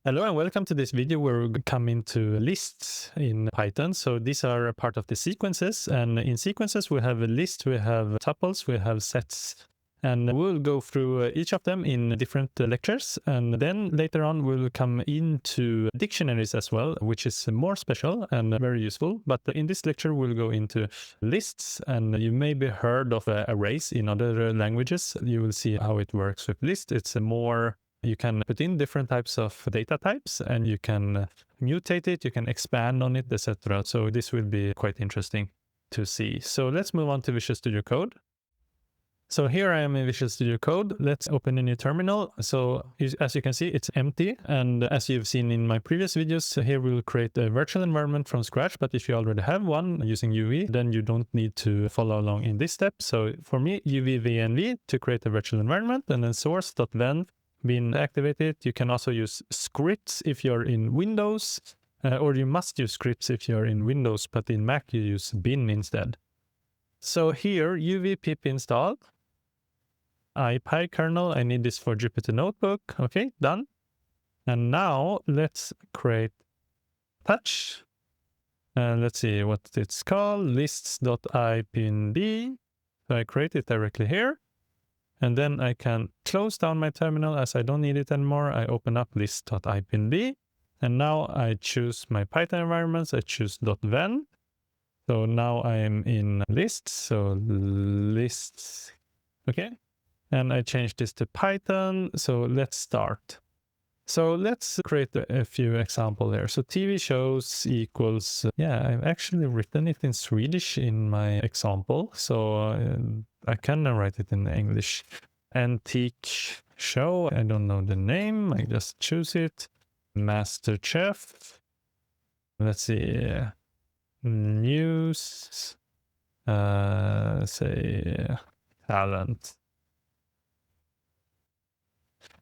Hello and welcome to this video where we come into lists in Python. So these are a part of the sequences, and in sequences we have a list, we have tuples, we have sets, and we'll go through each of them in different lectures. And then later on we'll come into dictionaries as well, which is more special and very useful. But in this lecture we'll go into lists, and you maybe heard of arrays in other languages. You will see how it works with lists. It's a more You can put in different types of data types and you can mutate it, you can expand on it, etc. So this will be quite interesting to see. So let's move on to Visual Studio Code. So here I am in Visual Studio Code. Let's open a new terminal. So as you can see, it's empty. And as you've seen in my previous videos, here we'll create a virtual environment from scratch. But if you already have one using UV, then you don't need to follow along in this step. So for me, UV-VNV to create a virtual environment, and then source.ven been activated. You can also use scripts if you're in Windows, or you must use scripts if you're in Windows, but in Mac you use bin instead. So here, UV pip install, IPyKernel, I need this for Jupyter Notebook. Okay, done. And now let's create touch. Let's see what it's called, lists.ipnb. So I create it directly here. And then I can close down my terminal as I don't need it anymore. I open up list.ipnb. And now I choose my Python environments. I choose .ven. So now I am in lists. So lists. Okay. And I change this to Python. So let's start. So let's create a few examples here. So TV shows equals, I've actually written it in Swedish in my example. So I can write it in English. Antique show, I don't know the name, I just choose it. MasterChef. Let's see, news, say talent.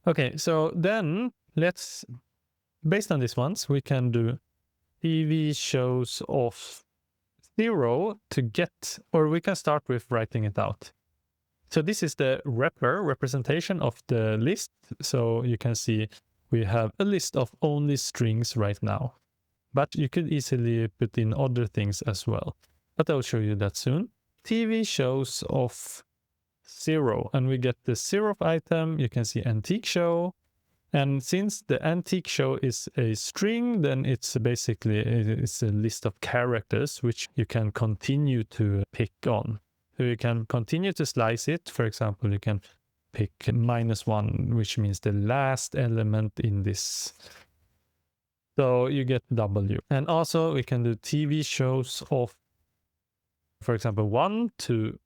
Okay, so then based on these ones, we can do TV shows of 0 to get, or we can start with writing it out. So this is the representation of the list. So you can see we have a list of only strings right now, but you could easily put in other things as well. But I'll show you that soon. TV shows of 0, and we get the 0th item. You can see antique show. And since the antique show is a string, then it's basically a list of characters which you can continue to pick on. So you can continue to slice it. For example, you can pick -1, which means the last element in this. So you get W. And also we can do TV shows of, for example, 1 to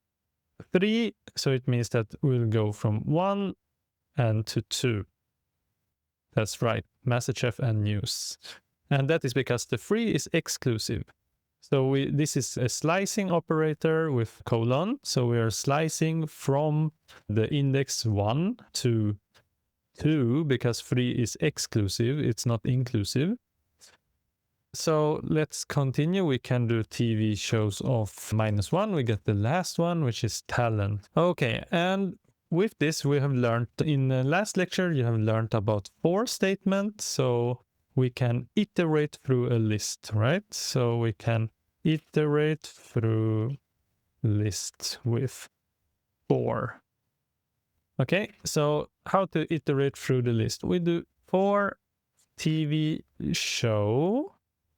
3. So it means that we'll go from 1 and to 2. That's right, MasterChef and news. And that is because the 3 is exclusive. So this is a slicing operator with colon. So we are slicing from the index 1 to 2 because 3 is exclusive. It's not inclusive. So let's continue. We can do TV shows of -1. We get the last one, which is talent. Okay, and with this, we have learned in the last lecture, you have learned about for statement. So we can iterate through a list, right? So we can iterate through list with for. Okay, so how to iterate through the list? We do for TV show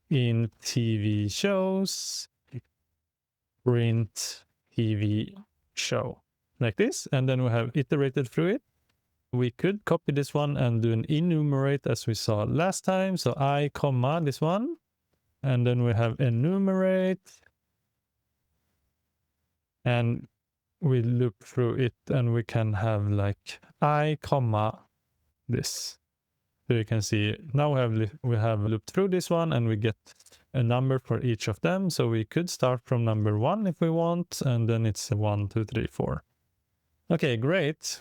in TV shows, print TV show. Like this, and then we have iterated through it. We could copy this one and do an enumerate as we saw last time. So I, comma, this one. And then we have enumerate. And we loop through it and we can have like I, comma, this. So you can see now we have looped through this one and we get a number for each of them. So we could start from number 1 if we want, and then it's 1, 2, 3, 4. Okay, great.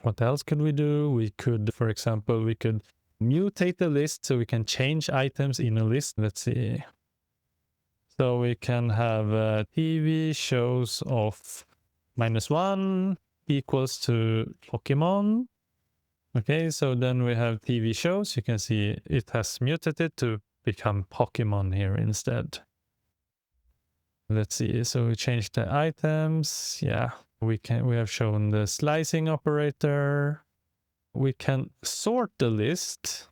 What else could we do? We could, for example, we could mutate the list so we can change items in a list. Let's see. So we can have TV shows of -1 equals to Pokemon. Okay, so then we have TV shows. You can see it has muted it to become Pokemon here instead. Let's see, so we changed the items. Yeah, we have shown the slicing operator. We can sort the list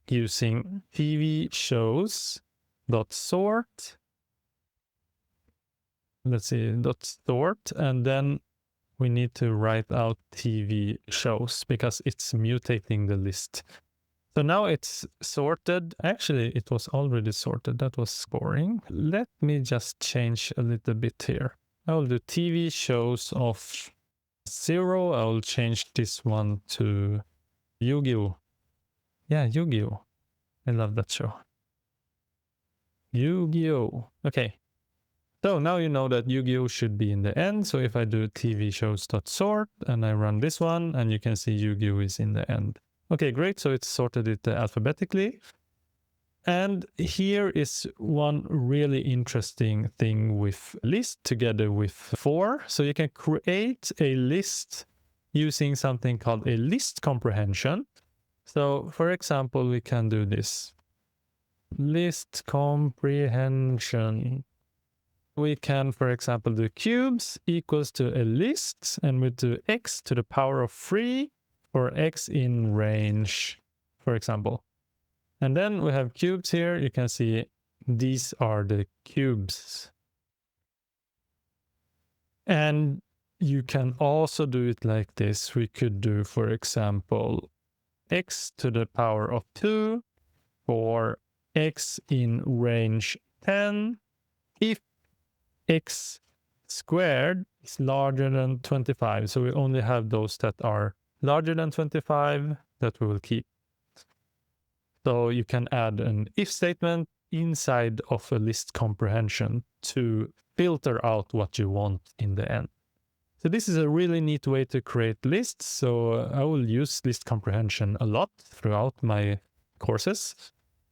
using TV shows dot sort. Let's see, dot sort, and then we need to write out TV shows because it's mutating the list. So now it's sorted. Actually, it was already sorted. That was boring. Let me just change a little bit here. I will do TV shows of 0. I will change this one to Yu-Gi-Oh! Yeah, Yu-Gi-Oh! I love that show. Yu-Gi-Oh! Okay. So now you know that Yu-Gi-Oh! Should be in the end. So if I do TV shows.sort and I run this one, and you can see Yu-Gi-Oh! Is in the end. Okay, great. So it's sorted it alphabetically. And here is one really interesting thing with list together with for. So you can create a list using something called a list comprehension. So for example, we can do this. List comprehension. We can, for example, do cubes equals to a list, and we do x to the power of 3 or x in range, for example. And then we have cubes here. You can see these are the cubes. And you can also do it like this. We could do, for example, x to the power of 2 or x in range 10 if x squared is larger than 25. So we only have those that are larger than 25 that we will keep. So you can add an if statement inside of a list comprehension to filter out what you want in the end. So this is a really neat way to create lists. So I will use list comprehension a lot throughout my courses,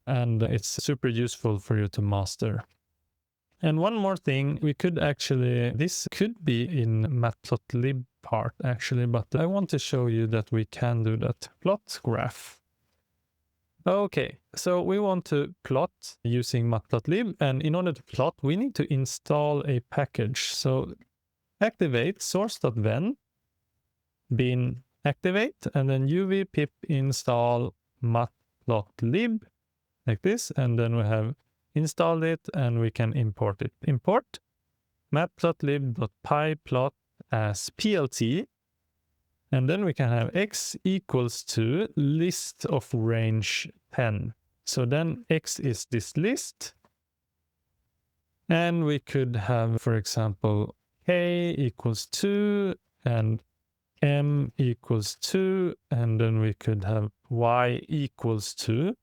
and it's super useful for you to master. And one more thing, we could actually, this could be in matplotlib part actually, but I want to show you that we can do that. Plot graph. Okay, so we want to plot using matplotlib, and in order to plot, we need to install a package. So activate source.ven bin activate, and then uv pip install matplotlib like this, and then we have installed it, and we can import it. Import matplotlib.pyplot as plt, and then we can have x equals to list of range 10. So then x is this list, and we could have, for example, k equals 2 and m equals 2, and then we could have y equals to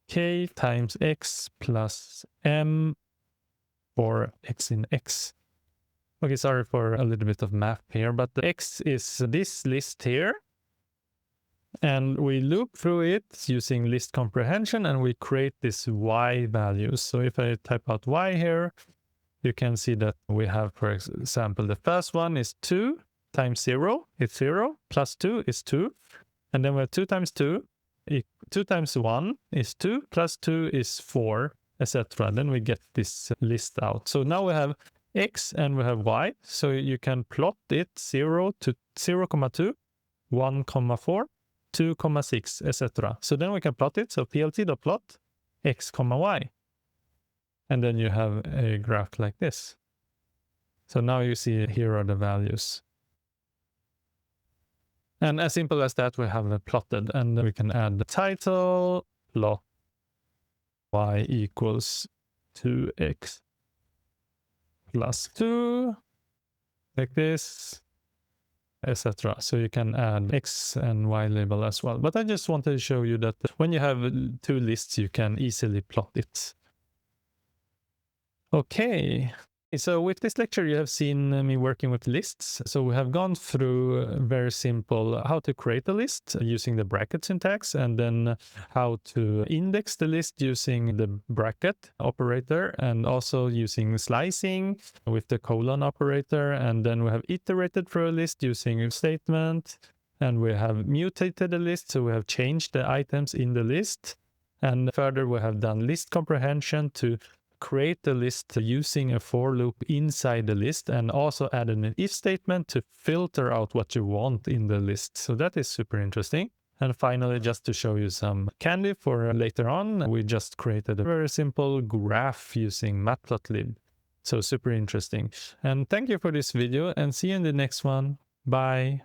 k times x plus m for x in x. Okay, sorry for a little bit of math here, but the x is this list here, and we loop through it using list comprehension, and we create this y values. So if I type out y here, you can see that we have, for example, the first one is 2 times 0, it's 0, plus 2 is 2, and then we have 2 times 2, 2 times 1 is 2, plus 2 is 4, etc. Then we get this list out. So now we have x and we have y. So you can plot it 0 to 0, 2, 1, 4, 2, 6, etc. So then we can plot it. So plt.plot x, y. And then you have a graph like this. So now you see here are the values. And as simple as that, we have it plotted, and we can add the title, plot y equals 2x plus 2, like this, etc. So you can add x and y label as well. But I just wanted to show you that when you have two lists, you can easily plot it. Okay. So with this lecture, you have seen me working with lists. So we have gone through very simple how to create a list using the bracket syntax, and then how to index the list using the bracket operator, and also using slicing with the colon operator. And then we have iterated through a list using a statement, and we have mutated the list, so we have changed the items in the list. And further, we have done list comprehension to create the list using a for loop inside the list, and also added an if statement to filter out what you want in the list. So that is super interesting. And finally, just to show you some candy for later on, we just created a very simple graph using matplotlib. So super interesting. And thank you for this video, and see you in the next one. Bye.